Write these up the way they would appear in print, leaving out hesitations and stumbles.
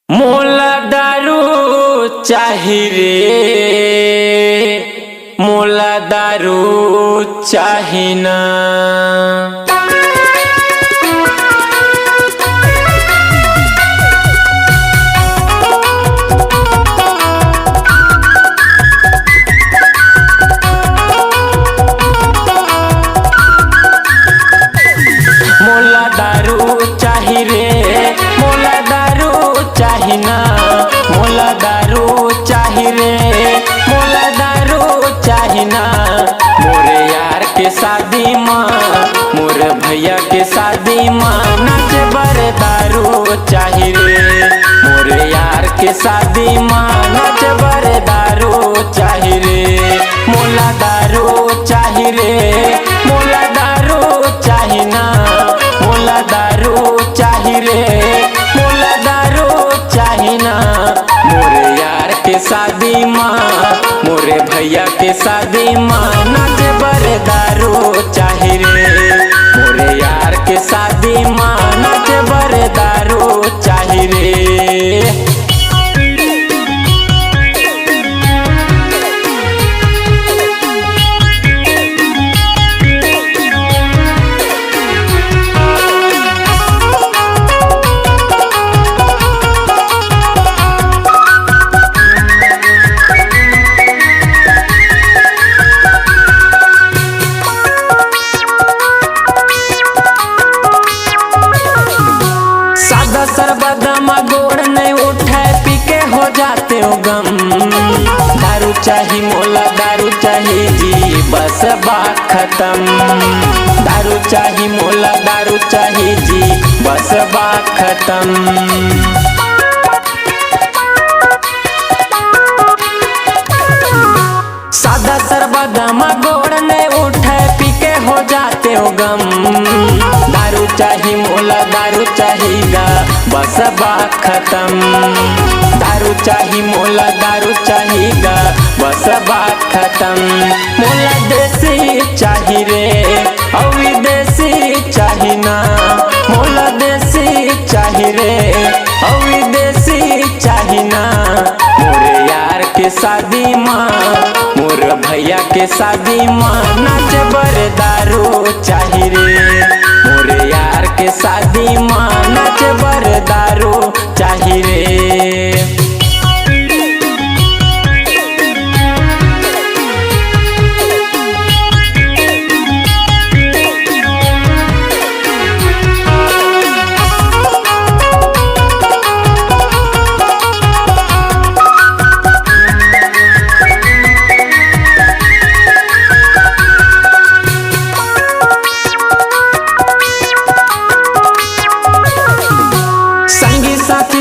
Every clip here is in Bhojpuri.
मोला दारू चाही रे, मोला दारू चाही ना। मोला दारू चाही रे, मोला दारू चाही ना। मोला दारू चाही रे, मोला दारू चाही ना। मोरे यार के शादी माँ, मोरे भैया के शादी माँ नाच बर दारू चाही रे। मोरे यार के शादी माँ नाच बर दारू चाही रे। मोला दारू चाही रे, मोला दारू चाही ना। मोला दारू चाही रे, मोला दारू चाही ना। मोरे यार के शादी माँ, मोरे भैया के शादी माँ नाच बर दारू चाही रे। मोरे यार के शादी माँ नाच बर दारू चाही रे। सरबदमा गोड़ नहीं उठे पी के हो जाते हो गम। दारू चाही मोला दारू चाही जी बस बात खत्म। दारू चाही मोला दारू चाही जी बस बात खत्म। सादा सरबदमा गोड़ नहीं उठे पी के हो जाते हो गम। दारू चाही मोला दारू चाहिएगा बस बात खत्म। दारू चाही मोला दारू चाहिएगा बस बात खत्म। मोला देसी चाही रे और विदेशी चाही ना। मोला देसी चाही रे और विदेशी चाही ना। मोरे यार के शादी माँ, मोर भैया के शादी माँ नाच बर दारू चाही रे। मोरे यार के शादी माँ नाच बर दारू चाही रे।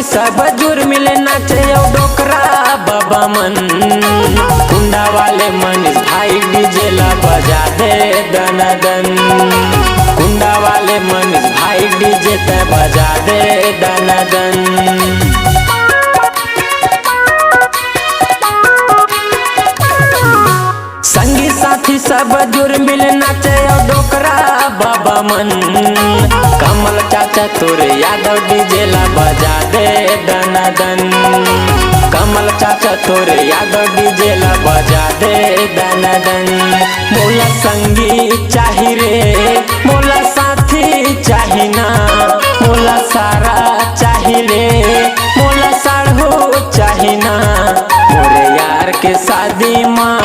सब जुर मिले नाचे डोकरा बाबा मन। कुंडा वाले मन भाई डीजे ला बजा दे दनादन। कुंडा वाले मन भाई डीजे ते बजा दे दनादन। संगी साथी सब जुर मिले नाचे डोकरा बाबा मन। कमल चाचा तोरे यादव डीजे ला बजा दे दनादन। कमल चाचा तोरे यादव डीजे ला बजा दे दनादन। मोला संगी चाही रे, मोला साथी चाही ना। मोला सारा चाही रे, मोला साढ़ू चाही ना। मोरे यार के शादी माँ,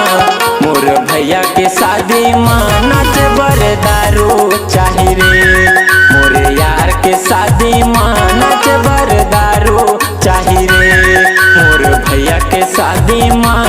मोर भैया के शादी माँ नाच बर दारू चाही रे। मोरे यार के शादी माँ नाच बर दारू चाही रे। मोर भैया के शादी माँ